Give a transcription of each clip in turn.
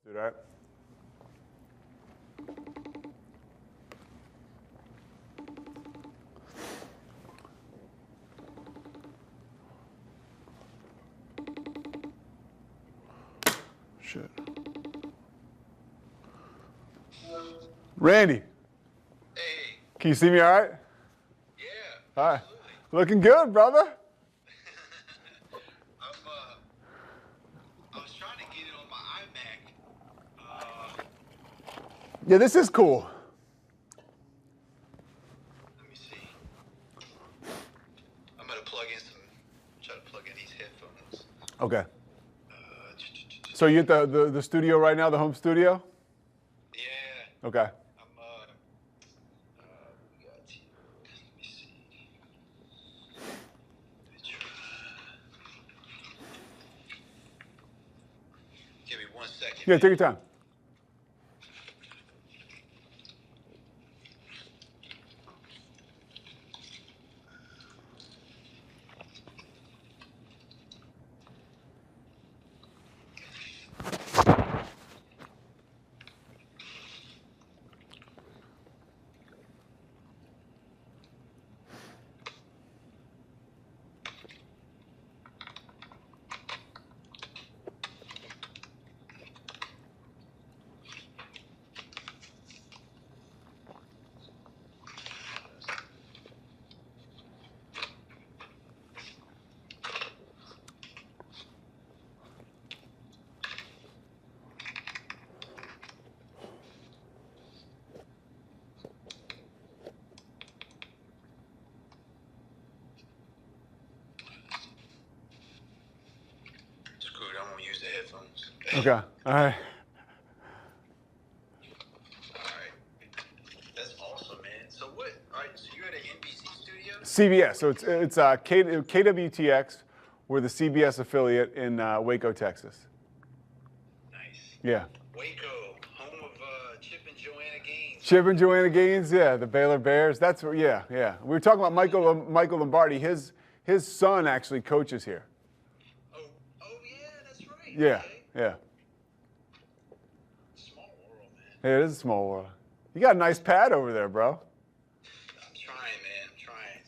Dude, all right. Shit. Randy. Hey. Can you see me all right? Yeah. All right. Absolutely. Looking good, brother. I was trying to get it on my iMac. Yeah, this is cool. Let me see. I'm gonna try to plug in these headphones. Okay. So you at the studio right now, the home studio? Yeah. Okay. We got you. Let me see. Let me try. Give me 1 second. Yeah, take your time. Screw it, I'm gonna use the headphones. Okay. All right. Alright. That's awesome, man. So so you're at an NBC studio? CBS. So it's KWTX. We're the CBS affiliate in Waco, Texas. Nice. Yeah. Waco, home of Chip and Joanna Gaines. Chip and Joanna Gaines, yeah, the Baylor Bears. That's where, yeah. We were talking about Michael Lombardi. His son actually coaches here. Oh yeah, that's right. Yeah, Okay. yeah. Small world, man. Yeah, it is a small world. You got a nice pad over there, bro. I'm trying, man. I'm trying.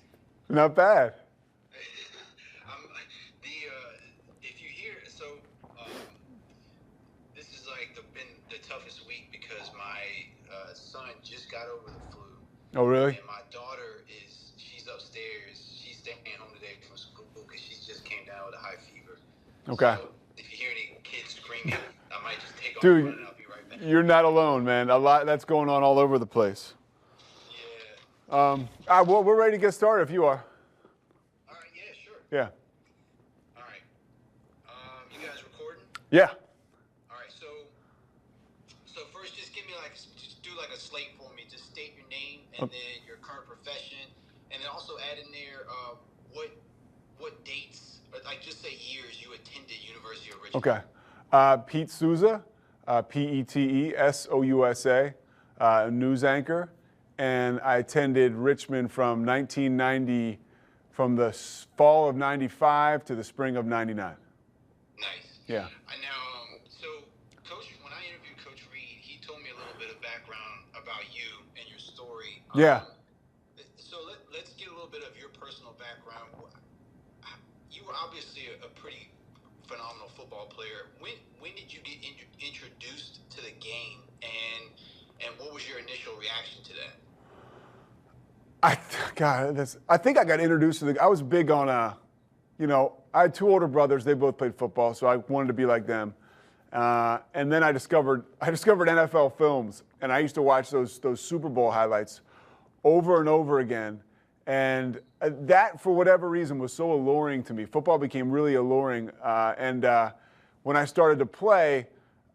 Not bad. If you hear, this is like been the toughest week because my son just got over the flu. Oh, really? And my daughter she's upstairs. She's staying home today from school because she just came down with a high fever. Okay. So if you hear any kids screaming, I might just take off Dude, running. I'll be right back. you're not alone, man. A lot that's going on all over the place. Yeah. All right, well, we're ready to get started if you are. All right. Yeah. Sure. Yeah. All right. You guys recording? Yeah. All right. So first, just give me just do like a slate for me. Just state your name and then your current profession, and then also add in there what dates, or like just say years you attended University of Richmond. Okay. Pete Sousa, Petesousa, news anchor, and I attended Richmond from 1990, from the fall of '95 to the spring of '99. Nice. Yeah. So Coach, when I interviewed Coach Reed, he told me a little bit of background about you and your story. Yeah. So let's get a little bit of your personal background. You were obviously a pretty phenomenal football player. When did you get introduced to the game, and what was your initial reaction to that? I think I got introduced to I was big on, I had two older brothers. They both played football, so I wanted to be like them. And then I discovered NFL films, and I used to watch those Super Bowl highlights over and over again. And that, for whatever reason, was so alluring to me. Football became really alluring. And when I started to play,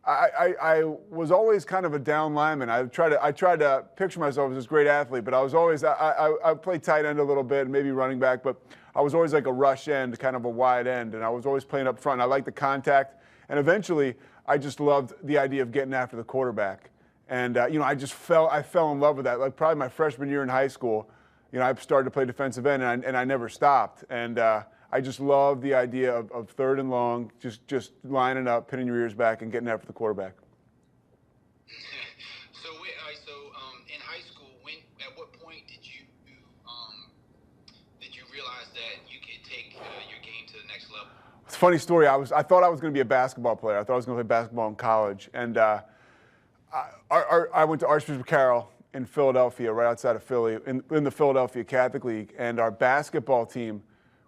I was always kind of a down lineman. I tried to picture myself as this great athlete, but I was always, I played tight end a little bit, maybe running back, but I was always like a rush end, kind of a wide end, and I was always playing up front. I liked the contact, and eventually I just loved the idea of getting after the quarterback. And I fell in love with that. Like probably my freshman year in high school, I started to play defensive end, and I never stopped. And I just love the idea of third and long, just lining up, pinning your ears back, and getting after the quarterback. So, in high school, at what point did you realize that you could take your game to the next level? It's a funny story. I thought I was going to be a basketball player. I thought I was going to play basketball in college, and I went to Archbishop Carroll in Philadelphia, right outside of Philly, in the Philadelphia Catholic League, and our basketball team,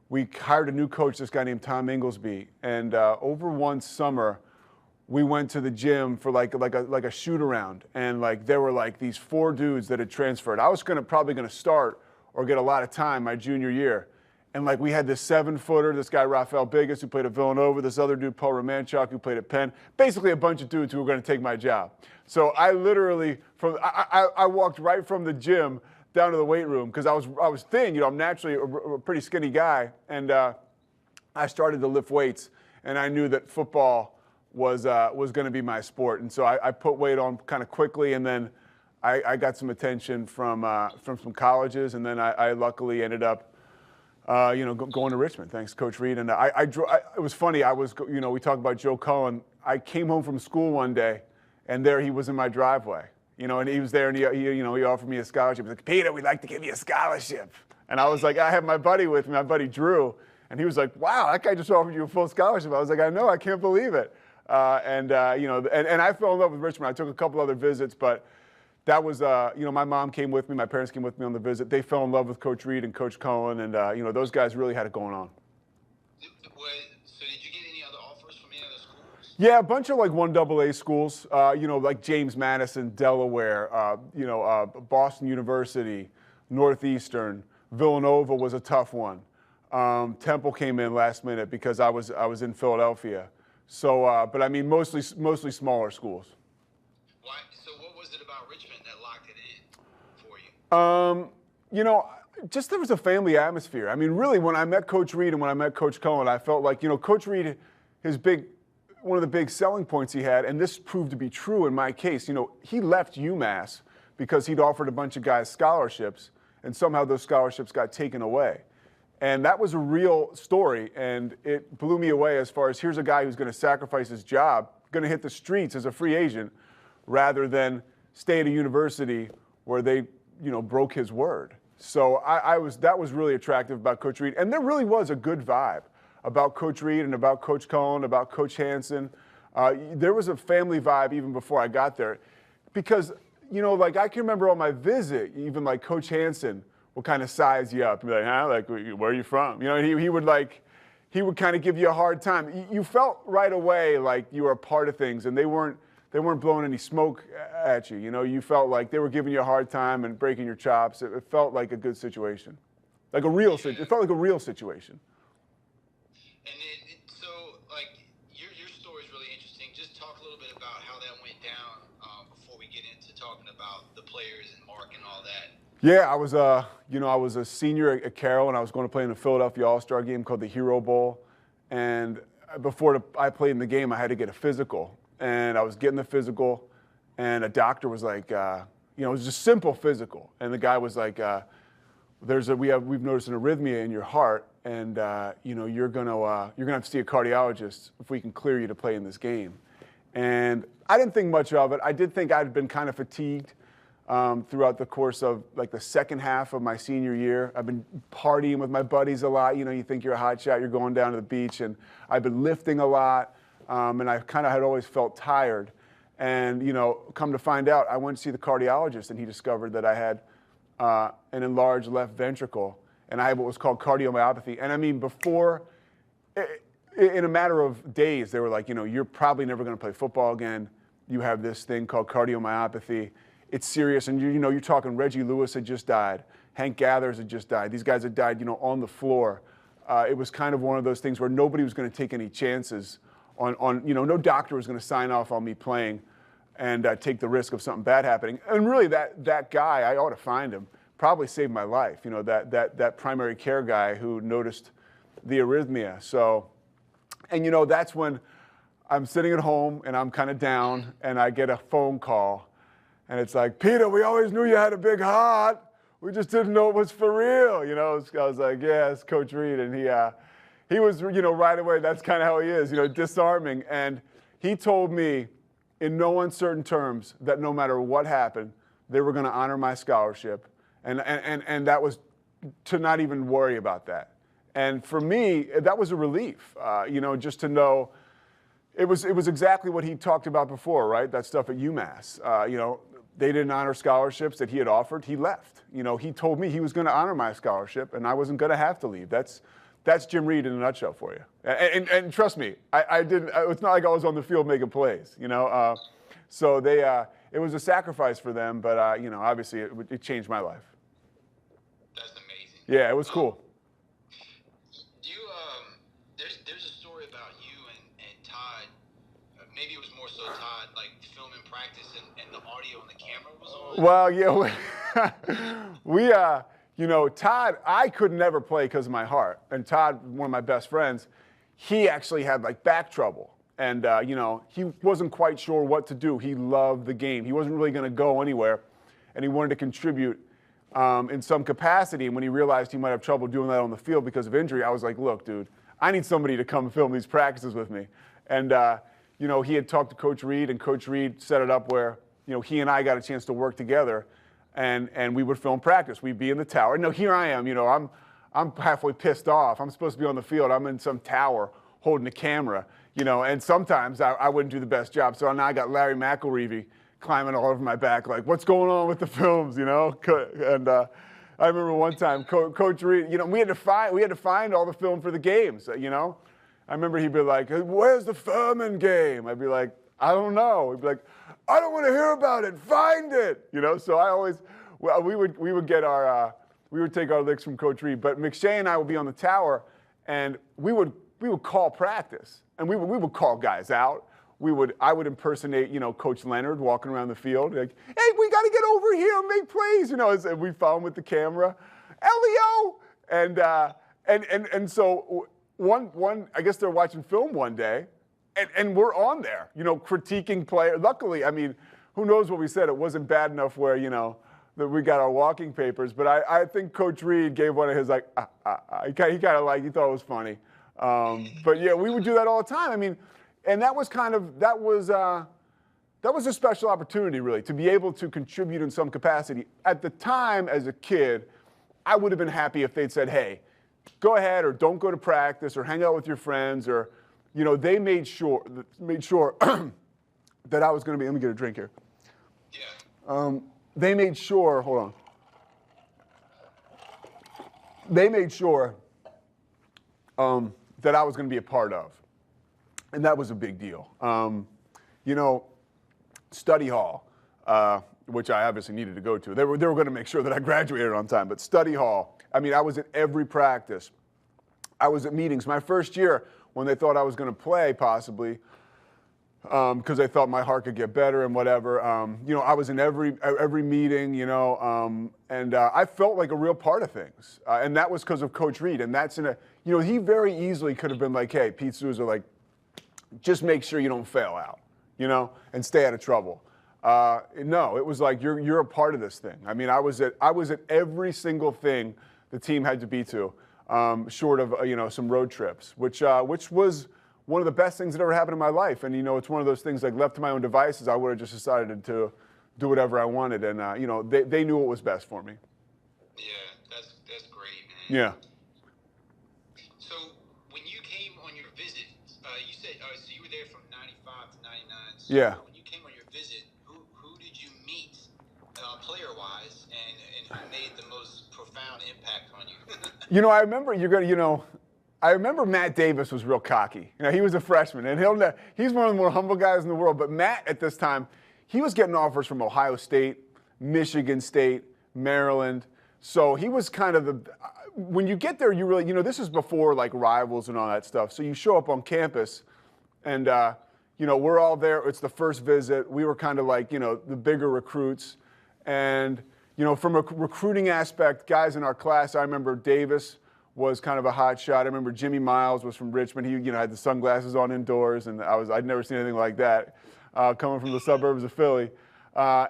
we hired a new coach, this guy named Tom Inglesby, and over one summer, we went to the gym for like a shoot around, and like there were like these 4 dudes that had transferred. I was probably gonna start or get a lot of time my junior year, and like we had this 7-footer, this guy Rafael Biggis who played at Villanova, this other dude Paul Romanchuk who played at Penn, basically a bunch of dudes who were going to take my job. So I literally I walked right from the gym down to the weight room because I was thin, I'm naturally a pretty skinny guy, and I started to lift weights, and I knew that football was going to be my sport, and so I put weight on kind of quickly, and then I got some attention from some colleges, and then I luckily ended up going to Richmond, thanks to Coach Reed. And it was funny. We talked about Joe Cohen. I came home from school one day, and there he was in my driveway. And he was there, and he offered me a scholarship. He was like, "Peter, we'd like to give you a scholarship." And I was like, I had my buddy with me, my buddy Drew, and he was like, "Wow, that guy just offered you a full scholarship." I was like, "I know, I can't believe it." And I fell in love with Richmond. I took a couple other visits, but that was, my mom came with me, my parents came with me on the visit. They fell in love with Coach Reed and Coach Cohen, and, those guys really had it going on. So did you get any other offers from any other schools? Yeah, a bunch of like 1AA schools, like James Madison, Delaware, Boston University, Northeastern. Villanova was a tough one. Temple came in last minute because I was in Philadelphia. So, but I mean, mostly smaller schools. Why? So what was it about Richmond that locked it in for you? Just there was a family atmosphere. I mean, really, when I met Coach Reed and when I met Coach Cohen, I felt like, Coach Reed, one of the big selling points he had, and this proved to be true in my case, he left UMass because he'd offered a bunch of guys scholarships, and somehow those scholarships got taken away. And that was a real story, and it blew me away as far as here's a guy who's going to sacrifice his job, going to hit the streets as a free agent, rather than stay at a university where they, broke his word. So that was really attractive about Coach Reed. And there really was a good vibe about Coach Reed and about Coach Cohen, about Coach Hansen. There was a family vibe even before I got there. Because, I can remember on my visit, even like Coach Hansen would kind of size you up and be like, huh, like, where are you from? He would kind of give you a hard time. You felt right away like you were a part of things, and they weren't blowing any smoke at you. You felt like they were giving you a hard time and breaking your chops. It felt like a good situation, it felt like a real situation. And your story is really interesting. Just talk a little bit about how that went down before we get into talking about the players and Mark and all that. Yeah, I was a senior at Carroll, and I was going to play in a Philadelphia All-Star game called the Hero Bowl. And before I played in the game, I had to get a physical. And I was getting the physical, and a doctor was like, it was just simple physical. And the guy was like, we've noticed an arrhythmia in your heart, and you're gonna have to see a cardiologist if we can clear you to play in this game. And I didn't think much of it. I did think I'd been kind of fatigued throughout the course of like the second half of my senior year. I've been partying with my buddies a lot. You think you're a hot shot, you're going down to the beach, and I've been lifting a lot. And I kind of had always felt tired. And, come to find out, I went to see the cardiologist, and he discovered that I had an enlarged left ventricle, and I had what was called cardiomyopathy. And I mean, in a matter of days, they were like, you're probably never going to play football again. You have this thing called cardiomyopathy. It's serious. And, you're talking Reggie Lewis had just died. Hank Gathers had just died. These guys had died, on the floor. It was kind of one of those things where nobody was going to take any chances on no doctor was going to sign off on me playing and take the risk of something bad happening. And really, that guy, I ought to find him, probably saved my life. That primary care guy who noticed the arrhythmia. So, and that's when I'm sitting at home and I'm kind of down, and I get a phone call, and it's like, "Peter, we always knew you had a big heart. We just didn't know it was for real." I was like, "Yeah, it's Coach Reed," and he was, right away, that's kind of how he is, disarming. And he told me in no uncertain terms that no matter what happened, they were going to honor my scholarship. And that was to not even worry about that. And for me, that was a relief, just to know it was exactly what he talked about before, right? That stuff at UMass. They didn't honor scholarships that he had offered. He left. He told me he was going to honor my scholarship, and I wasn't going to have to leave. That's Jim Reed in a nutshell for you. And trust me, I didn't. It's not like I was on the field making plays. So it was a sacrifice for them, but obviously it changed my life. That's amazing. Yeah, it was cool. There's a story about you and Todd. Maybe it was more so Todd, like filming practice and the audio and the camera was on. Well, yeah, Todd, I could never play because of my heart. And Todd, one of my best friends, he actually had like back trouble. And, he wasn't quite sure what to do. He loved the game. He wasn't really going to go anywhere. And he wanted to contribute in some capacity. And when he realized he might have trouble doing that on the field because of injury, I was like, look, dude, I need somebody to come film these practices with me. And, he had talked to Coach Reed, and Coach Reed set it up where, he and I got a chance to work together. And we would film practice. We'd be in the tower. No, here I am. I'm halfway pissed off. I'm supposed to be on the field. I'm in some tower holding the camera. And sometimes I wouldn't do the best job. So now I got Larry McElreavy climbing all over my back, like, what's going on with the films? And I remember one time, Coach Reed. We had to find all the film for the games. I remember he'd be like, "Where's the Furman game?" I'd be like, "I don't know." He'd be like, "I don't want to hear about it. Find it." So I always, we would take our licks from Coach Reed. But McShay and I would be on the tower, and we would call practice, and we would call guys out. I would impersonate, Coach Leonard walking around the field, like, "Hey, we got to get over here and make plays," and we follow him with the camera, "Elio," and so one, I guess they're watching film one day. And we're on there, critiquing players. Luckily, who knows what we said? It wasn't bad enough where, that we got our walking papers. But I think Coach Reed gave one of his, like, he kind of he thought it was funny. But yeah, we would do that all the time. And that was a special opportunity, really, to be able to contribute in some capacity. At the time, as a kid, I would have been happy if they'd said, "Hey, go ahead," or "Don't go to practice," or "Hang out with your friends," or they made sure that I was going to be. Let me get a drink here. Yeah. They made sure. Hold on. They made sure that I was going to be a part of, and that was a big deal. Study hall, which I obviously needed to go to. They were going to make sure that I graduated on time. But study hall. I was at every practice. I was at meetings. My first year, when they thought I was going to play, possibly, because they thought my heart could get better and whatever. I was in every meeting, and I felt like a real part of things. And that was because of Coach Reed. And that's he very easily could have been like, "Hey, Pete Sousa, like, just make sure you don't fail out, and stay out of trouble." No, it was like, you're a part of this thing. I was at every single thing the team had to be to. Short of some road trips, which was one of the best things that ever happened in my life. And it's one of those things, like, left to my own devices, I would have just decided to do whatever I wanted. And they knew what was best for me. Yeah, that's great, man. Yeah. So when you came on your visit, you said so you were there from '95 to '99. So yeah. When you came on your visit, who did you meet, player-wise, and who made the most profound impact on you? I remember Matt Davis was real cocky. He was a freshman, and he's one of the more humble guys in the world. But Matt, at this time, he was getting offers from Ohio State, Michigan State, Maryland. So he was kind of when you get there, you really, this is before, like, rivals and all that stuff. So you show up on campus, and, we're all there. It's the first visit. We were kind of like, the bigger recruits. And, from a recruiting aspect, guys in our class, I remember Davis was kind of a hot shot. I remember Jimmy Miles was from Richmond. He, had the sunglasses on indoors, and I'd never seen anything like that coming from the suburbs of Philly. I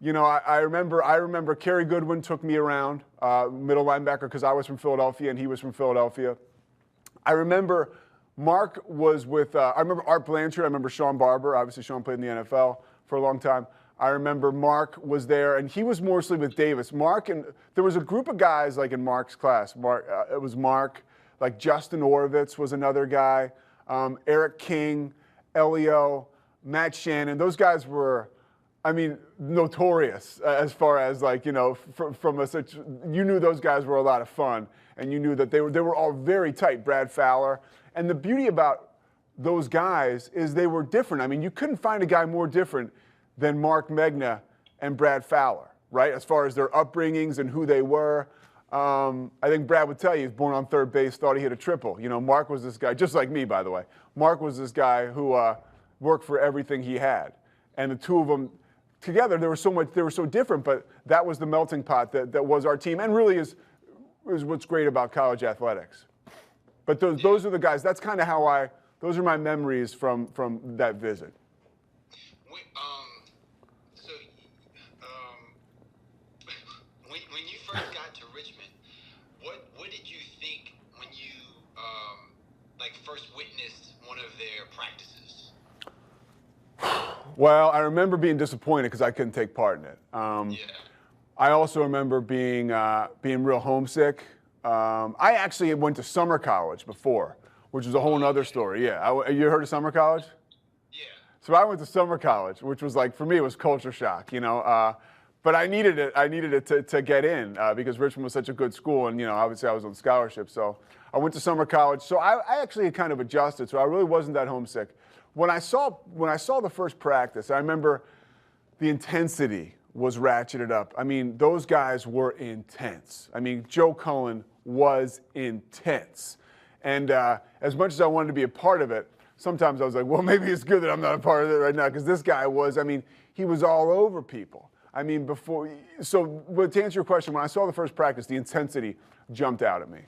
remember Kerry Goodwin took me around, middle linebacker, because I was from Philadelphia and he was from Philadelphia. I remember Mark was with, I remember Art Blanchard. I remember Sean Barber. Obviously, Sean played in the NFL for a long time. I remember Mark was there, and he was mostly with Davis. Mark, and there was a group of guys like in Mark's class. It was Mark, like Justin Orovitz was another guy, Eric King, Elio, Matt Shannon. Those guys were, I mean, notorious as far as like, you know, from a such, you knew those guys were a lot of fun, and you knew that they were all very tight. Brad Fowler. And the beauty about those guys is they were different. I mean, you couldn't find a guy more different than Mark Megna and Brad Fowler, right? As far as their upbringings and who they were. I think Brad would tell you, he was born on third base, thought he hit a triple. You know, Mark was this guy, just like me, by the way. Mark was this guy who worked for everything he had. And the two of them together, they were so different, but that was the melting pot that was our team, and really is what's great about college athletics. But those are the guys. That's kind of how those are my memories from that visit. When you first got to Richmond, what did you think when you first witnessed one of their practices? Well, I remember being disappointed because I couldn't take part in it. I also remember being real homesick. I actually went to summer college before, which was a whole other story. Yeah, you heard of summer college? Yeah. So I went to summer college, which was like, for me, it was culture shock, you know. But I needed it. I needed it to get in because Richmond was such a good school, and you know, obviously I was on scholarship. So I went to summer college. So I actually kind of adjusted. So I really wasn't that homesick. When I saw the first practice, I remember the intensity was ratcheted up. I mean, those guys were intense. I mean, Joe Cullen was intense. And as much as I wanted to be a part of it, sometimes I was like, well, maybe it's good that I'm not a part of it right now, because this guy was, I mean, he was all over people. I mean, but to answer your question, when I saw the first practice, the intensity jumped out at me.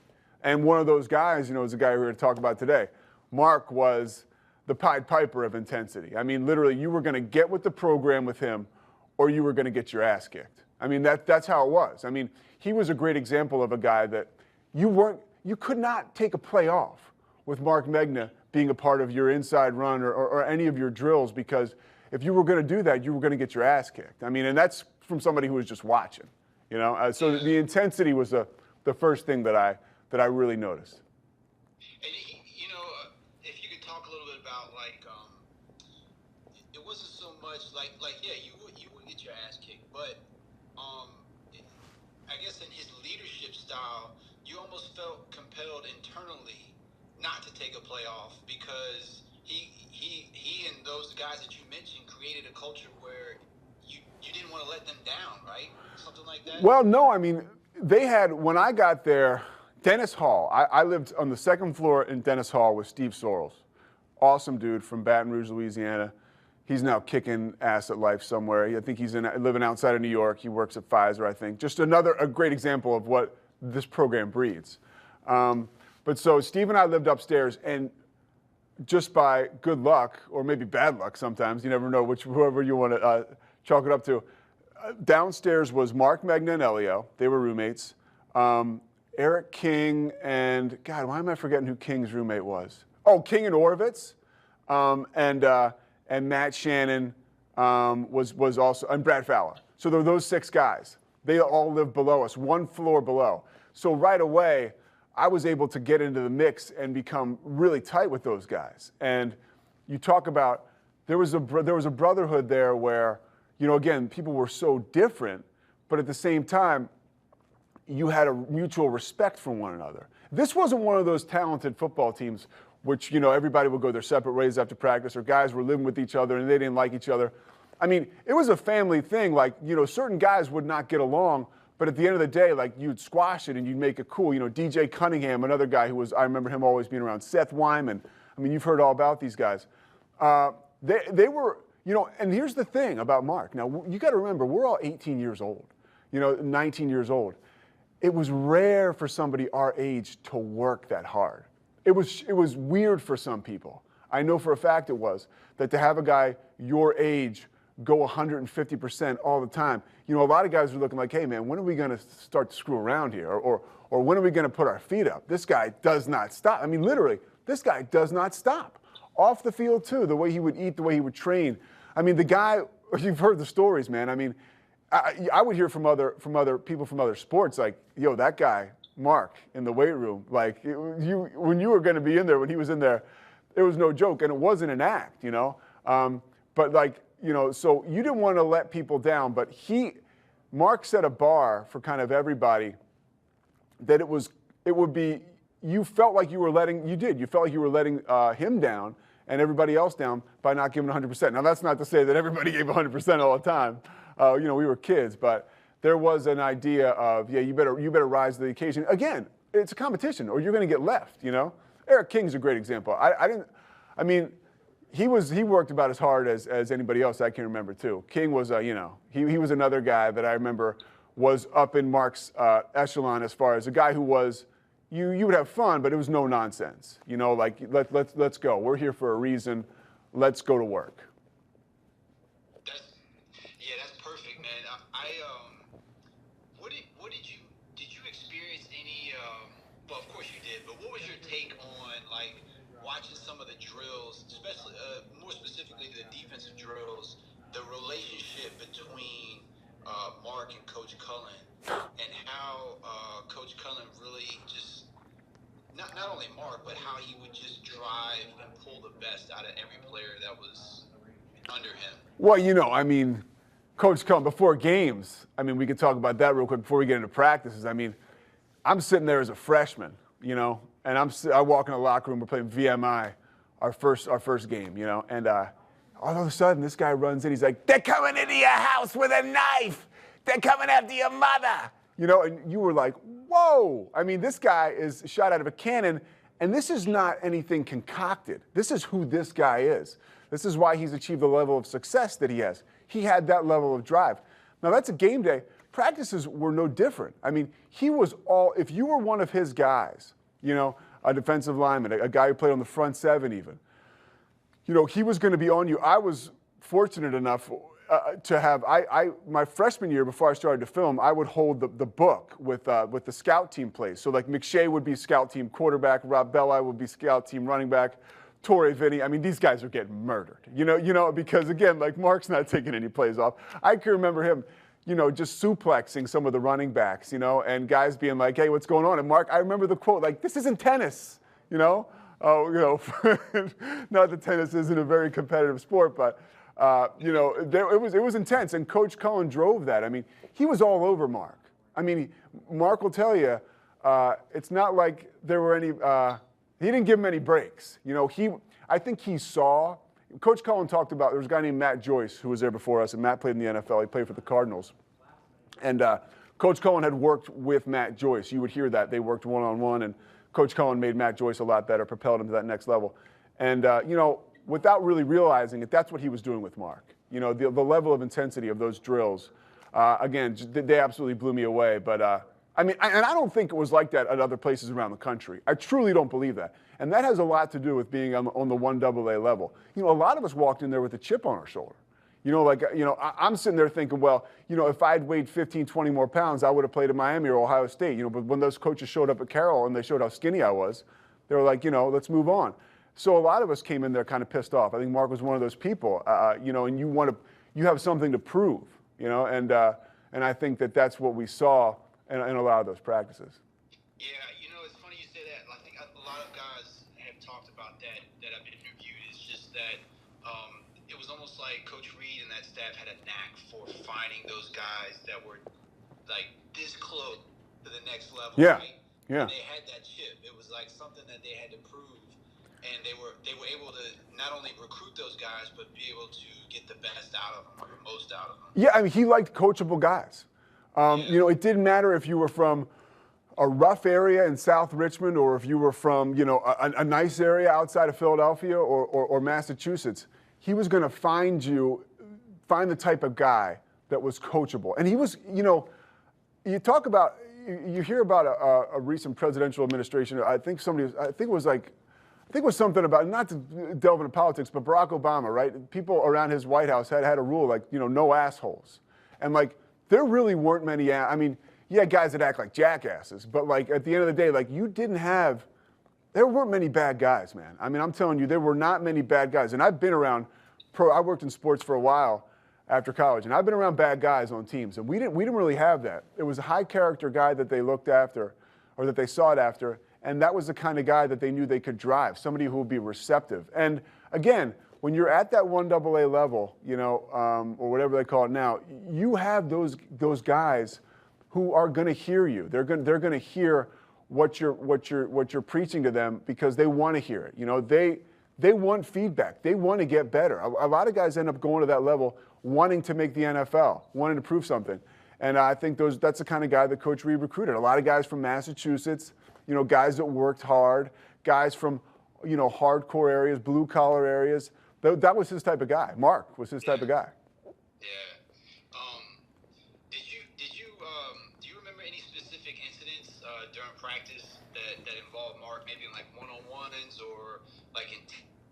And one of those guys, you know, is the guy we're going to talk about today. Mark was the Pied Piper of intensity. I mean, literally, you were going to get with the program with him, or you were going to get your ass kicked. I mean, that's how it was. I mean, he was a great example of a guy that you could not take a play off with Mark Megna being a part of your inside run or any of your drills, because if you were going to do that, you were going to get your ass kicked. I mean, and that's from somebody who was just watching, you know. So the intensity was the first thing that I really noticed. And you know, if you could talk a little bit about it wasn't so much yeah, you would get your ass kicked, but I guess in his leadership style, you almost felt compelled internally not to take a play off, because he and those guys that you mentioned created a culture where you didn't want to let them down, right? Something like that? Well, no, I mean, they had, when I got there, Dennis Hall, I lived on the second floor in Dennis Hall with Steve Sorrells. Awesome dude from Baton Rouge, Louisiana. He's now kicking ass at life somewhere. I think he's living outside of New York. He works at Pfizer, I think. Just a great example of what this program breeds. But so Steve and I lived upstairs, and just by good luck, or maybe bad luck sometimes, you never know whoever you want to chalk it up to, downstairs was Mark Megna and Elio. They were roommates. Eric King and, God, why am I forgetting who King's roommate was? Oh, King and Orovitz. And Matt Shannon was also, and Brad Fowler. So there were those six guys. They all lived below us, one floor below. So right away, I was able to get into the mix and become really tight with those guys. And you talk about, there was a brotherhood there where, you know, again, people were so different, but at the same time, you had a mutual respect for one another. This wasn't one of those talented football teams which, you know, everybody would go their separate ways after practice, or guys were living with each other and they didn't like each other. I mean, it was a family thing. Like, you know, certain guys would not get along, but at the end of the day, like, you'd squash it and you'd make it cool. You know, DJ Cunningham, another guy who was, I remember him always being around. Seth Wyman. I mean, you've heard all about these guys. They were, you know, and here's the thing about Mark. Now, you got to remember, we're all 18 years old, you know, 19 years old. It was rare for somebody our age to work that hard. It was weird for some people. I know for a fact it was, that to have a guy your age go 150% all the time. You know, a lot of guys are looking like, hey man, when are we going to start to screw around here? Or when are we going to put our feet up? This guy does not stop. I mean, literally, This guy does not stop. Off the field, too, the way he would eat, the way he would train. I mean, the guy, you've heard the stories, man. I mean, I would hear from other people from other sports, like, yo, that guy, Mark, in the weight room, like, when you were going to be in there, when he was in there, it was no joke, and it wasn't an act, you know. But, like, you know, so you didn't want to let people down, but Mark set a bar for kind of everybody that it would be, you felt like you were letting him down and everybody else down by not giving 100%. Now, that's not to say that everybody gave 100% all the time. You know, we were kids, but there was an idea of, yeah, you better rise to the occasion. Again, it's a competition, or you're going to get left, you know. Eric King's a great example. He worked about as hard as anybody else I can remember, too. King was, you know, he was another guy that I remember was up in Mark's echelon as far as a guy who was, you would have fun, but it was no nonsense. You know, like, let's go. We're here for a reason. Let's go to work. That's perfect, man. Did you experience any, well, of course you did, but what was your take on, like, watching some of the drills, especially, more specifically the defensive drills, the relationship between Mark and Coach Cullen, and how Coach Cullen really just, not only Mark, but how he would just drive and pull the best out of every player that was under him? Well, you know, I mean, Coach Cullen, before games, I mean, we could talk about that real quick before we get into practices. I mean, I'm sitting there as a freshman, you know, and I walk in the locker room, we're playing VMI, our first game, you know, and all of a sudden this guy runs in, he's like, they're coming into your house with a knife. They're coming after your mother. You know, and you were like, whoa. I mean, this guy is shot out of a cannon, and this is not anything concocted. This is who this guy is. This is why he's achieved the level of success that he has. He had that level of drive. Now, that's a game day. Practices were no different. I mean, if you were one of his guys, you know, a defensive lineman, a guy who played on the front seven even, you know, he was going to be on you. I was fortunate enough to have, my freshman year before I started to film, I would hold the book with the scout team plays. So like McShay would be scout team quarterback, Rob Belli would be scout team running back, Torrey Vinny. I mean, these guys are getting murdered, you know, because again, like Mark's not taking any plays off. I can remember him, you know, just suplexing some of the running backs, you know, and guys being like, hey, what's going on? And Mark, I remember the quote, like, this isn't tennis, you know? Oh, you know, not that tennis isn't a very competitive sport, but, you know, it was intense. And Coach Cullen drove that. I mean, he was all over Mark. I mean, Mark will tell you, it's not like there were any, he didn't give him any breaks. You know, I think he saw, Coach Cullen talked about, there was a guy named Matt Joyce who was there before us, and Matt played in the NFL. He played for the Cardinals. And Coach Cullen had worked with Matt Joyce. You would hear that. They worked one-on-one, and Coach Cullen made Matt Joyce a lot better, propelled him to that next level. And, you know, without really realizing it, that's what he was doing with Mark. You know, the level of intensity of those drills, again, they absolutely blew me away. But, I mean, and I don't think it was like that at other places around the country. I truly don't believe that. And that has a lot to do with being on the 1AA level. You know, a lot of us walked in there with a chip on our shoulder. You know, like, you know, I'm sitting there thinking, well, you know, if I'd weighed 15, 20 more pounds, I would have played at Miami or Ohio State. You know, but when those coaches showed up at Carroll and they showed how skinny I was, they were like, you know, let's move on. So a lot of us came in there kind of pissed off. I think Mark was one of those people, you know, and you have something to prove, you know, and I think that's what we saw in a lot of those practices. Yeah, you know, it's funny you say that. I think a lot of guys have talked about that I've been interviewed. It's just that it was almost like Coach Reed and that staff had a knack for finding those guys that were like this close to the next level. Yeah, right? yeah. And they had that chip. It was like something that they had to prove, and they were able to not only recruit those guys but be able to get the best out of them or the most out of them. Yeah, I mean, he liked coachable guys. You know, it didn't matter if you were from a rough area in South Richmond or if you were from, you know, a nice area outside of Philadelphia or Massachusetts. He was going to find the type of guy that was coachable. And he was, you know, you hear about a recent presidential administration. I think it was something about, not to delve into politics, but Barack Obama, right? People around his White House had a rule like, you know, no assholes. And like, there really weren't many, I mean, you had guys that act like jackasses, but like at the end of the day, like you didn't have there weren't many bad guys, man. I mean, I'm telling you, there were not many bad guys. And I've been around I worked in sports for a while after college, and I've been around bad guys on teams, and we didn't really have that. It was a high character guy that they looked after, or that they sought after, and that was the kind of guy that they knew they could drive, somebody who would be receptive. And again, when you're at that 1AA level, you know, or whatever they call it now, you have those guys who are going to hear you. They're going to hear what you're preaching to them because they want to hear it. You know, they want feedback. They want to get better. A lot of guys end up going to that level wanting to make the NFL, wanting to prove something. And I think that's the kind of guy that Coach Reed recruited. A lot of guys from Massachusetts, you know, guys that worked hard, guys from, you know, hardcore areas, blue collar areas. That was his type of guy. Mark was his type of guy. Yeah. Do you remember any specific incidents during practice that involved Mark, maybe in like one-on-ones or like in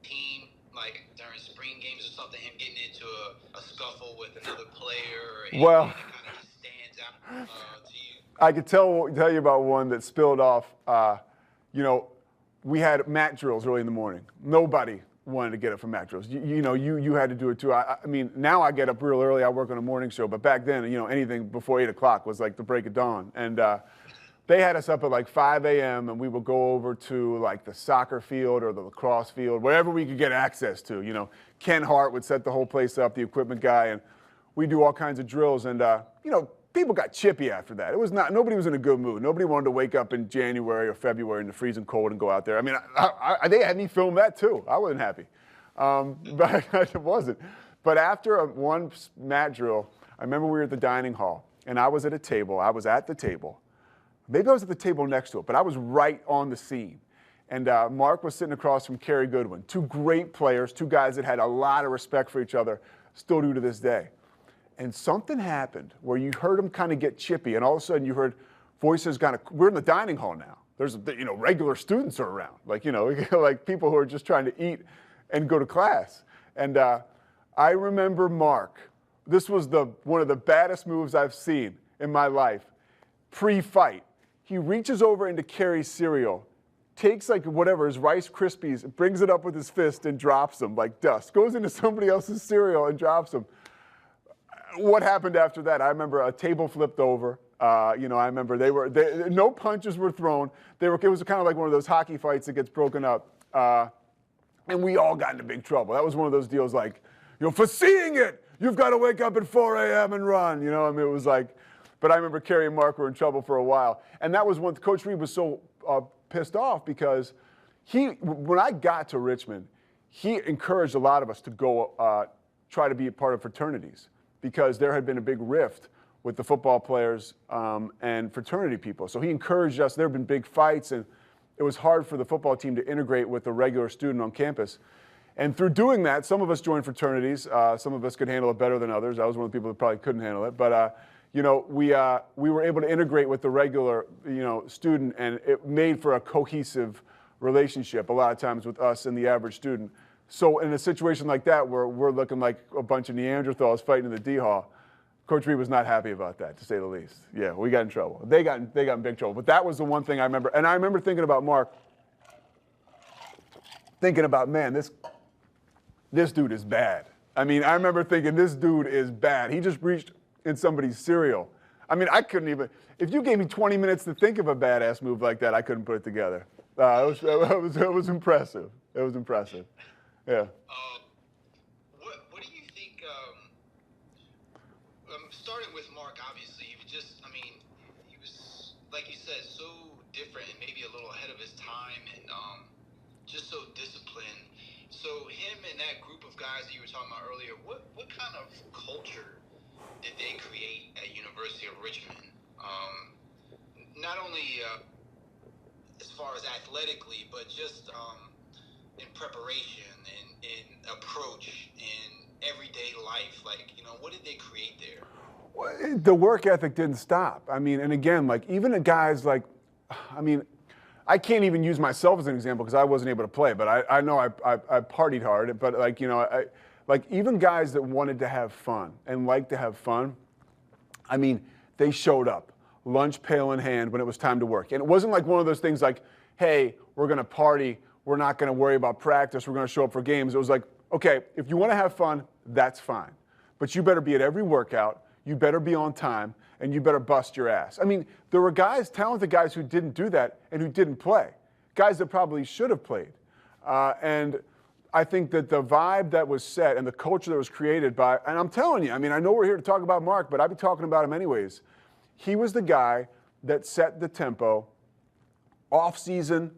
team, like during spring games or something, him getting into a scuffle with another player or anything that kind of just stands out to you? I could tell you about one that spilled off. You know, we had mat drills early in the morning. Nobody wanted to get up for mat drills. You had to do it too. I mean, now I get up real early. I work on a morning show, but back then, you know, anything before 8 o'clock was like the break of dawn. And they had us up at like 5 a.m. and we would go over to like the soccer field or the lacrosse field, wherever we could get access to. You know, Ken Hart would set the whole place up, the equipment guy, and we do all kinds of drills. And you know, people got chippy after that. Nobody was in a good mood. Nobody wanted to wake up in January or February in the freezing cold and go out there. I mean, they had me film that too. I wasn't happy, but it wasn't. But after one mat drill, I remember we were at the dining hall, and I was at a table. I was at the table. Maybe I was at the table next to it, but I was right on the scene. And Mark was sitting across from Kerry Goodwin, two great players, two guys that had a lot of respect for each other, still do to this day. And something happened where you heard them kind of get chippy, and all of a sudden you heard voices kind of, we're in the dining hall now. There's, you know, regular students are around, like, you know, like people who are just trying to eat and go to class. And I remember Mark, this was one of the baddest moves I've seen in my life, pre-fight. He reaches over into Kerry's cereal, takes like whatever, his Rice Krispies, brings it up with his fist and drops them like dust, goes into somebody else's cereal and drops them. What happened after that? I remember a table flipped over. You know, I remember no punches were thrown. It was kind of like one of those hockey fights that gets broken up. And we all got into big trouble. That was one of those deals like, you know, for seeing it, you've got to wake up at 4 a.m. and run. You know, I mean, it was like, but I remember Kerry and Mark were in trouble for a while. And that was when Coach Reed was so pissed off because when I got to Richmond, he encouraged a lot of us to go try to be a part of fraternities because there had been a big rift with the football players and fraternity people. So he encouraged us. There had been big fights, and it was hard for the football team to integrate with the regular student on campus. And through doing that, some of us joined fraternities. Some of us could handle it better than others. I was one of the people that probably couldn't handle it. But you know, we were able to integrate with the regular, you know, student, and it made for a cohesive relationship a lot of times with us and the average student. So in a situation like that, where we're looking like a bunch of Neanderthals fighting in the D hall, Coach Reed was not happy about that, to say the least. Yeah, we got in trouble. They got in big trouble. But that was the one thing I remember. And I remember thinking about Mark, thinking about, man, this dude is bad. I mean, I remember thinking, this dude is bad. He just reached in somebody's cereal. I mean, I couldn't even, if you gave me 20 minutes to think of a badass move like that, I couldn't put it together. It was impressive. It was impressive. Yeah. What do you think, starting with Mark, obviously, he was, like you said, so different and maybe a little ahead of his time and just so disciplined. So him and that group of guys that you were talking about earlier, what kind of culture did they create at University of Richmond? Not only as far as athletically, but just in preparation and in approach in everyday life. Like, you know, what did they create there? Well, the work ethic didn't stop. I mean, and again, like even the guys like, I mean, I can't even use myself as an example because I wasn't able to play, but I know I partied hard, but like, you know, like even guys that wanted to have fun and liked to have fun, I mean, they showed up, lunch pail in hand when it was time to work. And it wasn't like one of those things like, hey, we're going to party. We're not going to worry about practice. We're going to show up for games. It was like, okay, if you want to have fun, that's fine. But you better be at every workout. You better be on time, and you better bust your ass. I mean, there were guys, talented guys who didn't do that and who didn't play. Guys that probably should have played. And I think that the vibe that was set and the culture that was created by, and I'm telling you, I mean, I know we're here to talk about Mark, but I'd be talking about him anyways. He was the guy that set the tempo off season,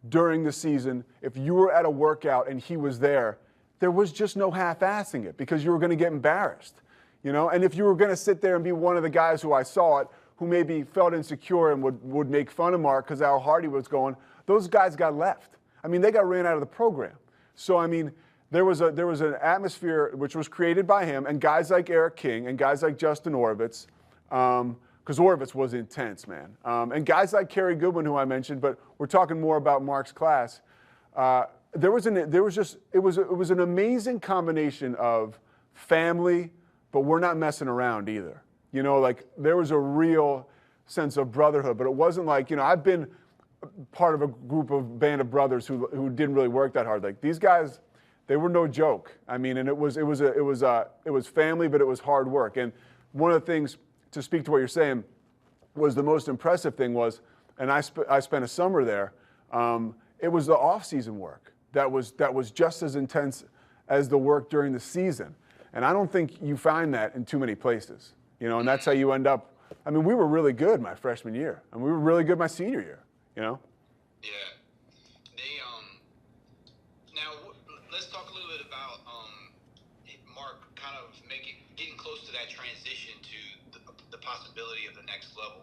during the season. If you were at a workout and he was there was just no half-assing it because you were going to get embarrassed, you know? And if you were going to sit there and be one of the guys who I saw it, who maybe felt insecure and would make fun of Mark because how hard he was going, those guys got left. I mean, they got ran out of the program. So, I mean, there was an atmosphere which was created by him and guys like Eric King and guys like Justin Orovitz, because Orovitz was intense, man. And guys like Kerry Goodwin, who I mentioned, but we're talking more about Mark's class. It was an amazing combination of family, but we're not messing around either. You know, like there was a real sense of brotherhood, but it wasn't like, you know, I've been part of a band of brothers who didn't really work that hard. Like these guys, they were no joke. I mean, and it was family, but it was hard work. And one of the things, to speak to what you're saying, was the most impressive thing was, and I spent a summer there. It was the off-season work that was just as intense as the work during the season. And I don't think you find that in too many places, you know. And that's how you end up. I mean, we were really good my freshman year, and we were really good my senior year, you know. Yeah. Now let's talk a little bit about Mark kind of getting close to that transition to the possibility of the next level.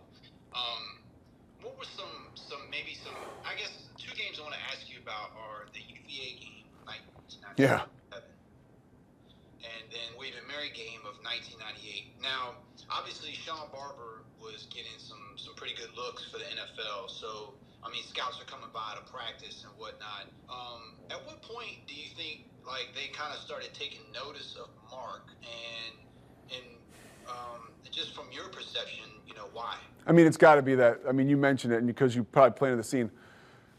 What were some I guess two games I want to ask you about are the UVA game, 1997, Yeah. and then William & Mary game of 1998. Now, obviously, Sean Barber was getting some pretty good looks for the NFL. So, I mean, scouts are coming by to practice and whatnot. At what point do you think like they kind of started taking notice of Mark and just from your perception, you know, why? I mean, it's got to be that. I mean, you mentioned it, and because you probably planted the scene.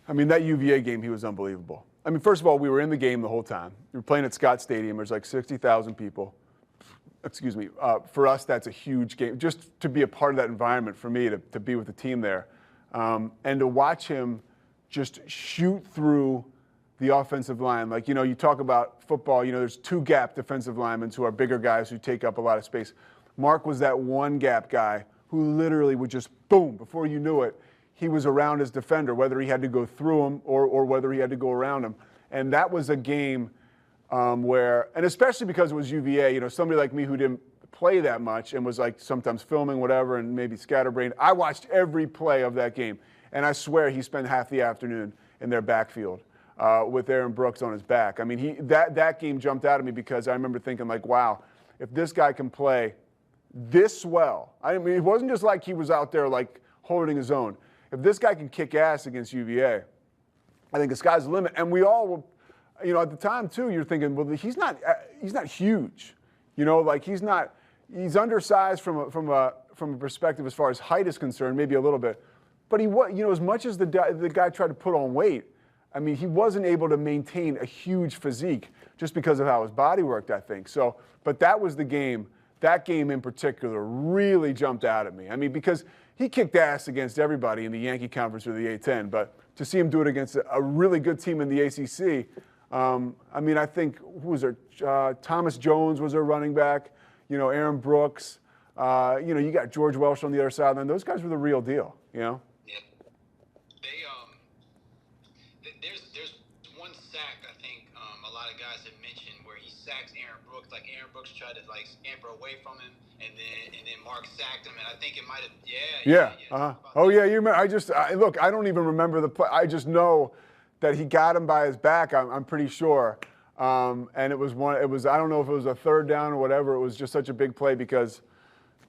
I mean, that UVA game, he was unbelievable. I mean, first of all, we were in the game the whole time. We were playing at Scott Stadium. There's like 60,000 people. Excuse me. For us, that's a huge game. Just to be a part of that environment for me, to be with the team there, and to watch him just shoot through the offensive line. Like, you know, you talk about football, you know, there's two gap defensive linemen who are bigger guys who take up a lot of space. Mark was that one gap guy who literally would just, boom, before you knew it, he was around his defender, whether he had to go through him or whether he had to go around him. And that was a game where, and especially because it was UVA, you know, somebody like me who didn't play that much and was like sometimes filming whatever and maybe scatterbrained, I watched every play of that game. And I swear he spent half the afternoon in their backfield with Aaron Brooks on his back. I mean, that game jumped out at me because I remember thinking like, wow, if this guy can play this well. I mean, it wasn't just like he was out there like holding his own. If this guy can kick ass against UVA, I think the sky's the limit. And we all were, you know, at the time too, you're thinking, well, he's not huge, you know, like he's undersized from a perspective as far as height is concerned, maybe a little bit, but he was, you know, as much as the guy tried to put on weight, I mean, he wasn't able to maintain a huge physique just because of how his body worked, I think. So, but that was the game. That game in particular really jumped out at me. I mean, because he kicked ass against everybody in the Yankee Conference or the A-10, but to see him do it against a really good team in the ACC, I mean, I think, who was there? Thomas Jones was their running back, you know, Aaron Brooks, you know, you got George Welsh on the other side, and those guys were the real deal, you know? Yeah. There's one sack I think a lot of guys have mentioned where he sacks Aaron Brooks, like Aaron Brooks tried to like scamper away from him, and then Mark sacked him, and I think it might have Oh yeah, you remember? Look, I don't even remember the play. I just know that he got him by his back. I'm pretty sure, and it was I don't know if it was a third down or whatever. It was just such a big play because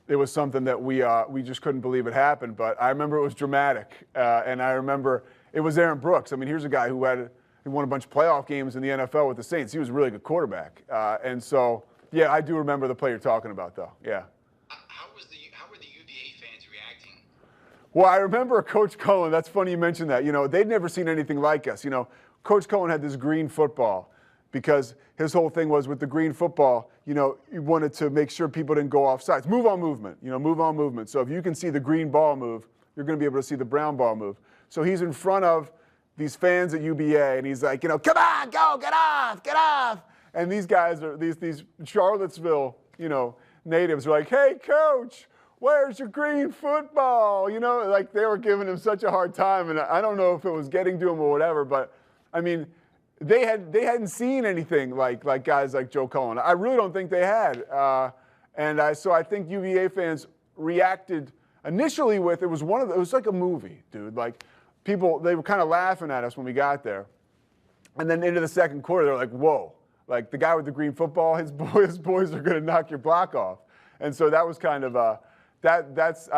it was something that we just couldn't believe it happened. But I remember it was dramatic, and I remember it was Aaron Brooks. I mean, here's a guy who won a bunch of playoff games in the NFL with the Saints. He was a really good quarterback, and so yeah, I do remember the play you're talking about, though. Yeah. How were the UVA fans reacting? Well, I remember Coach Cohen. That's funny you mentioned that. They'd never seen anything like us. Coach Cohen had this green football because his whole thing was with the green football, he wanted to make sure people didn't go off sides. Move on movement, move on movement. So if you can see the green ball move, you're going to be able to see the brown ball move. So he's in front of these fans at UBA, and he's like, come on, go, get off. And these guys are these Charlottesville, natives are like, hey, coach, where's your green football? Like they were giving him such a hard time, and I don't know if it was getting to him or whatever, but I mean, they hadn't seen anything like guys like Joe Cullen. I really don't think they had, so I think UVA fans reacted initially with it was like a movie, dude. Like people, they were kind of laughing at us when we got there, and then into the second quarter, they're like, whoa. Like the guy with the green football, his boys are going to knock your block off. And so that was kind of I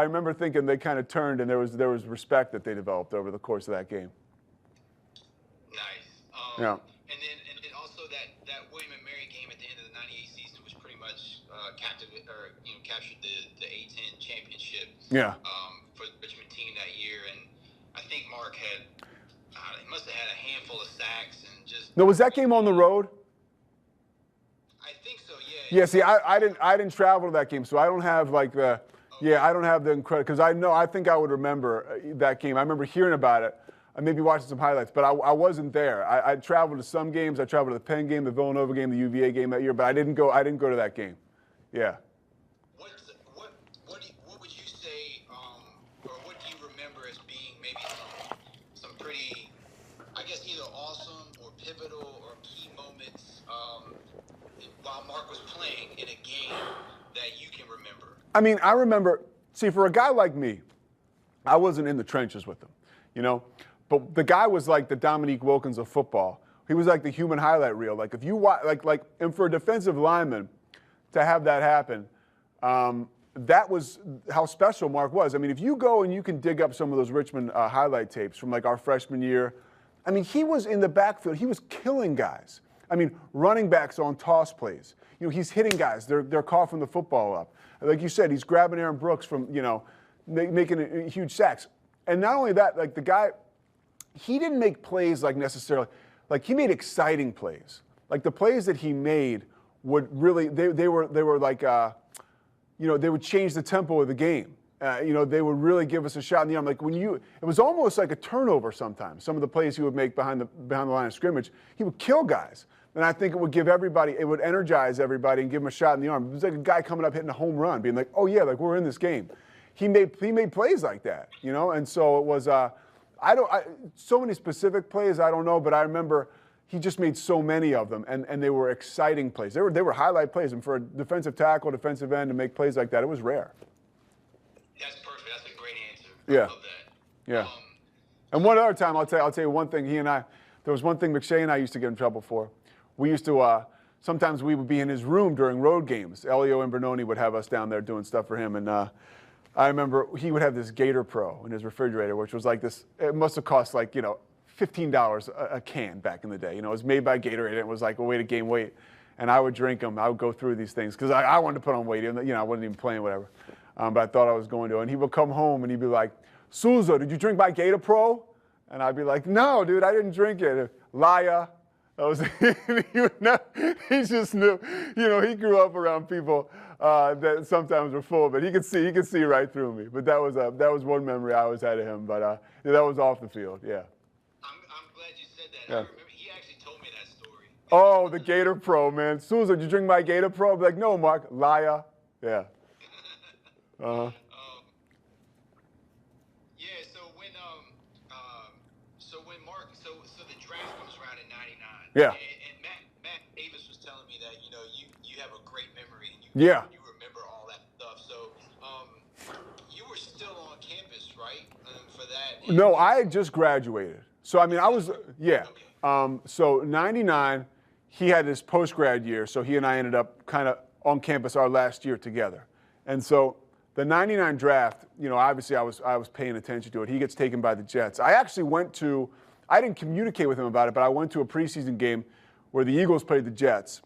remember thinking they kind of turned, and there was respect that they developed over the course of that game. Nice. Yeah. And then also that William and Mary game at the end of the '98 season, which pretty much captured the A10 championship. Yeah. For the Richmond team that year, and I think Mark he must have had a handful of sacks and just. No, was that game on the road? I think so, yeah. Yeah, see, I didn't travel to that game, so I don't have I don't have the incredible, because I think I would remember that game. I remember hearing about it. I maybe watching some highlights, but I wasn't there. I traveled to some games. I traveled to the Penn game, the Villanova game, the UVA game that year, but I didn't go to that game. Yeah. What would you say, or what do you remember as being maybe some pretty, I guess, either awesome or pivotal or key moments while Mark was playing in a game that you can remember? I mean, I remember, see, for a guy like me, I wasn't in the trenches with him, but the guy was like the Dominique Wilkins of football. He was like the human highlight reel. Like if you watch, and for a defensive lineman to have that happen, that was how special Mark was. I mean, if you go and you can dig up some of those Richmond highlight tapes from like our freshman year, I mean, he was in the backfield. He was killing guys. I mean, running backs on toss plays. He's hitting guys. They're coughing the football up. Like you said, he's grabbing Aaron Brooks from, making huge sacks. And not only that, like the guy, he didn't make plays like necessarily, like he made exciting plays. Like the plays that he made would really, they were like, they would change the tempo of the game. They would really give us a shot in the arm. Like it was almost like a turnover sometimes. Some of the plays he would make behind the line of scrimmage, he would kill guys. And I think it would it would energize everybody and give them a shot in the arm. It was like a guy coming up hitting a home run, being like, oh yeah, like we're in this game. He made plays like that, and so it was, so many specific plays, I don't know, but I remember he just made so many of them, and they were exciting plays. They were highlight plays, and for a defensive tackle, defensive end to make plays like that, it was rare. That's perfect. That's a great answer. Yeah. I love that. Yeah. And one other time, I'll tell you one thing. There was one thing McShay and I used to get in trouble for. We used to, sometimes we would be in his room during road games. Elio and Bernoni would have us down there doing stuff for him. And I remember he would have this Gator Pro in his refrigerator, which was like this, it must have cost like, $15 a can back in the day. It was made by Gatorade, and it was like a way to gain weight. And I would drink them. I would go through these things because I wanted to put on weight. I wasn't even playing, whatever. But I thought I was going to. And he would come home and he'd be like, Sousa, did you drink my Gator Pro? And I'd be like, no, dude, I didn't drink it. Liar. He just knew, he grew up around people that sometimes were full, but he could see right through me. But that was one memory I always had of him. But that was off the field, yeah. I'm glad you said that. Yeah. I remember he actually told me that story. Oh, the Gator Pro, man. Sousa, did you drink my Gator Pro? I'd be like, no, Mark, liar. Yeah. Uh-huh. Yeah. So when Mark, so the draft comes around in '99. Yeah. And Matt Davis was telling me that you have a great memory and you remember all that stuff. So you were still on campus, right? For that. No, I had just graduated. So I mean, I was yeah. Okay. So '99, he had his post-grad year. So he and I ended up kind of on campus our last year together. And so the '99 draft, obviously I was paying attention to it. He gets taken by the Jets. I actually I didn't communicate with him about it, but I went to a preseason game where the Eagles played the Jets.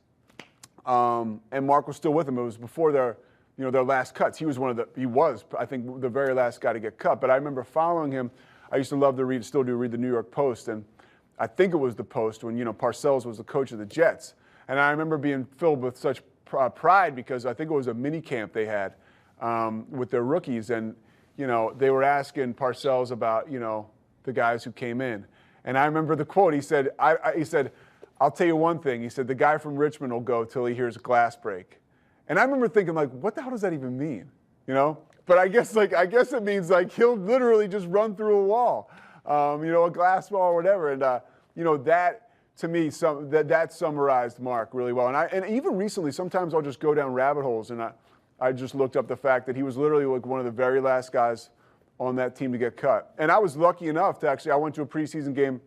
And Mark was still with him. It was before their last cuts. He was I think, the very last guy to get cut. But I remember following him. I used to love to read the New York Post, and I think it was the Post when, Parcells was the coach of the Jets. And I remember being filled with such pride because I think it was a mini camp they had with their rookies. And, they were asking Parcells about, the guys who came in. And I remember the quote. He said, I'll tell you one thing. He said, the guy from Richmond will go till he hears glass break. And I remember thinking, like, what the hell does that even mean? But I guess it means like he'll literally just run through a wall, a glass wall or whatever. And, that to me, that summarized Mark really well. And even recently, sometimes I'll just go down rabbit holes, and I just looked up the fact that he was literally like one of the very last guys on that team to get cut. And I was lucky enough to I went to a preseason game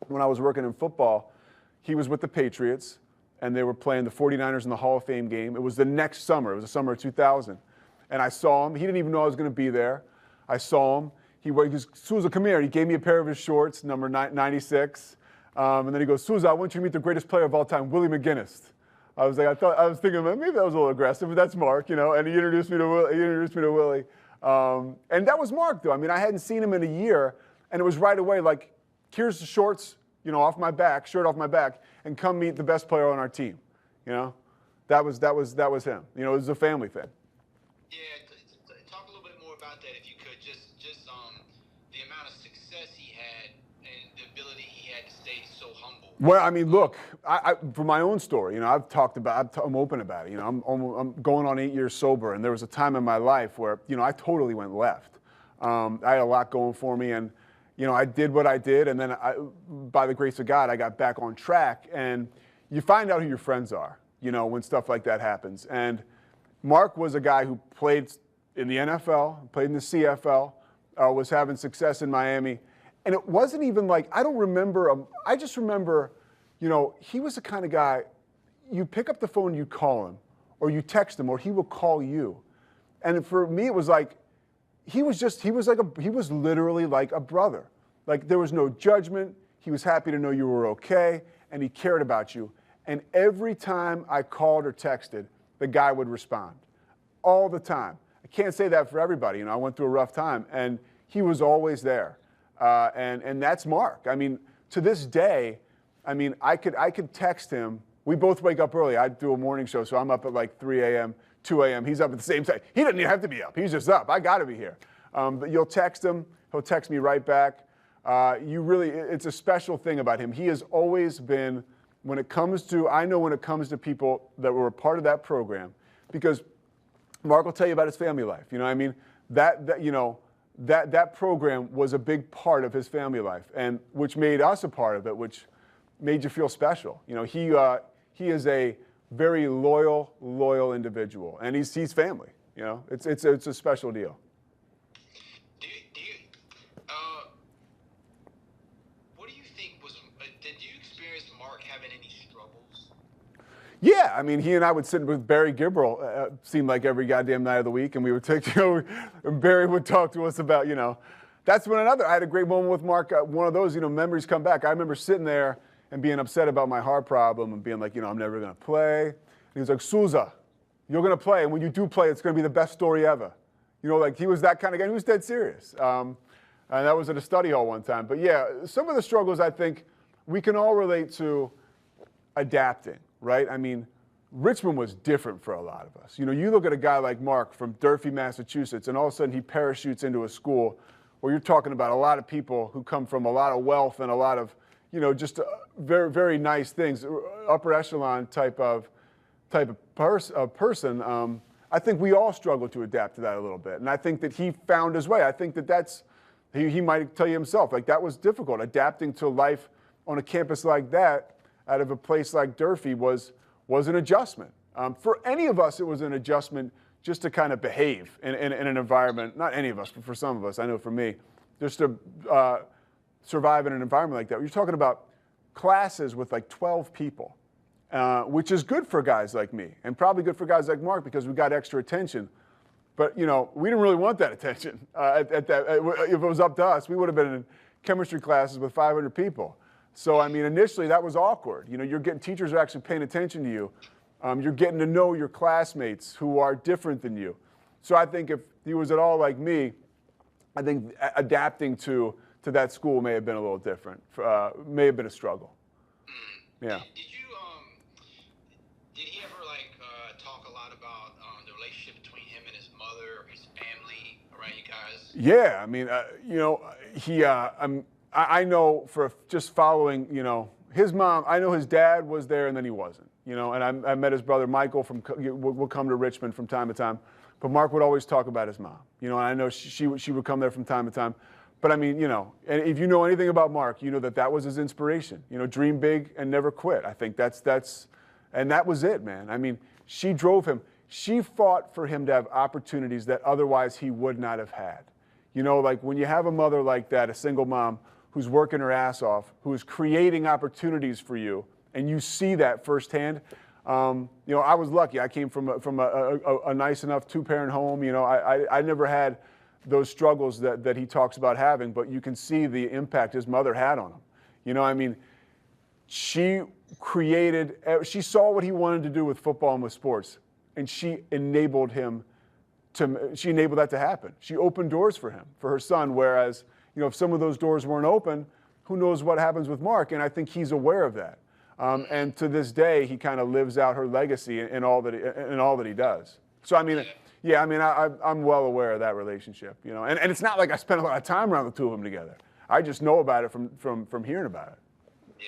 when I was working in football. He was with the Patriots, and they were playing the 49ers in the Hall of Fame game. It was the next summer. It was the summer of 2000. And I saw him. He didn't even know I was going to be there. I saw him. He goes, Sousa, come here. He gave me a pair of his shorts, number 96. And then he goes, Sousa, I want you to meet the greatest player of all time, Willie McGinnis. I was thinking, maybe that was a little aggressive, but that's Mark, And he introduced me to Willie. And that was Mark, though. I mean, I hadn't seen him in a year, and it was right away like, here's the shorts, off my back, shirt off my back, and come meet the best player on our team. That was him. It was a family thing. Yeah, talk a little bit more about that if you could. Just the amount of success he had and the ability he had to stay so humble. Well, I mean, look, for my own story, I'm open about it. I'm going on 8 years sober, and there was a time in my life where, I totally went left. I had a lot going for me, and I did what I did, and then by the grace of God, I got back on track. And you find out who your friends are, when stuff like that happens. And Mark was a guy who played in the NFL, played in the CFL, was having success in Miami. And it wasn't even like, I don't remember, I just remember, he was the kind of guy, you pick up the phone, you call him, or you text him, or he will call you. And for me, it was like, he was literally like a brother. Like, there was no judgment. He was happy to know you were okay, and he cared about you. And every time I called or texted, the guy would respond. All the time. I can't say that for everybody. I went through a rough time, and he was always there. And that's Mark. I mean, to this day, I could text him. We both wake up early. I do a morning show, so I'm up at like 3 a.m., 2 a.m. He's up at the same time. He doesn't even have to be up. He's just up. I got to be here. But you'll text him. He'll text me right back. It's a special thing about him. He has always been, when it comes to people that were a part of that program, because Mark will tell you about his family life. That program was a big part of his family life, and which made us a part of it, which made you feel special. He is a very loyal individual, and he's family. It's a special deal. What do you think did you experience Mark having any struggles? Yeah, I mean, he and I would sit with Barry Gibral, seemed like every goddamn night of the week, and we would take, and Barry would talk to us about, that's when I had a great moment with Mark. One of those, memories come back. I remember sitting there and being upset about my heart problem and being like, I'm never going to play. And he was like, Sousa, you're going to play, and when you do play, it's going to be the best story ever. He was that kind of guy. He was dead serious. And that was at a study hall one time. But yeah, some of the struggles I think we can all relate to adapting, right? I mean, Richmond was different for a lot of us. You look at a guy like Mark from Durfee, Massachusetts, and all of a sudden he parachutes into a school where you're talking about a lot of people who come from a lot of wealth and a lot of, just very, very nice things, upper echelon type of person. I think we all struggle to adapt to that a little bit. And I think that he found his way. I think that he might tell you himself, like that was difficult. Adapting to life on a campus like that out of a place like Durfee was an adjustment. For any of us, it was an adjustment just to kind of behave in an environment, not any of us, but for some of us, I know for me, just to survive in an environment like that. You're talking about classes with like 12 people, which is good for guys like me and probably good for guys like Mark because we got extra attention. But, we didn't really want that attention. If it was up to us, we would have been in chemistry classes with 500 people. So, initially that was awkward. Teachers are actually paying attention to you. You're getting to know your classmates who are different than you. So I think if he was at all like me, I think adapting to that school may have been a little different. May have been a struggle. Yeah. Did he ever talk a lot about the relationship between him and his mother or his family around you guys? Yeah, I mean, I know for just following, his mom. I know his dad was there and then he wasn't. And I met his brother Michael would come to Richmond from time to time, but Mark would always talk about his mom. And I know she would come there from time to time. But I mean, and if you know anything about Mark, you know that was his inspiration. Dream big and never quit. I think and that was it, man. I mean, she drove him. She fought for him to have opportunities that otherwise he would not have had. Like when you have a mother like that, a single mom who's working her ass off, who's creating opportunities for you, and you see that firsthand. I was lucky. I came from a nice enough two-parent home. I never had those struggles that he talks about having, but you can see the impact his mother had on him. I mean, she saw what he wanted to do with football and with sports, and she enabled that to happen. She opened doors for him, for her son, whereas, if some of those doors weren't open, who knows what happens with Mark, and I think he's aware of that. And to this day, he kind of lives out her legacy in all that he does. So, I mean, yeah, I mean, I'm well aware of that relationship, and it's not like I spent a lot of time around the two of them together. I just know about it from hearing about it. Yeah.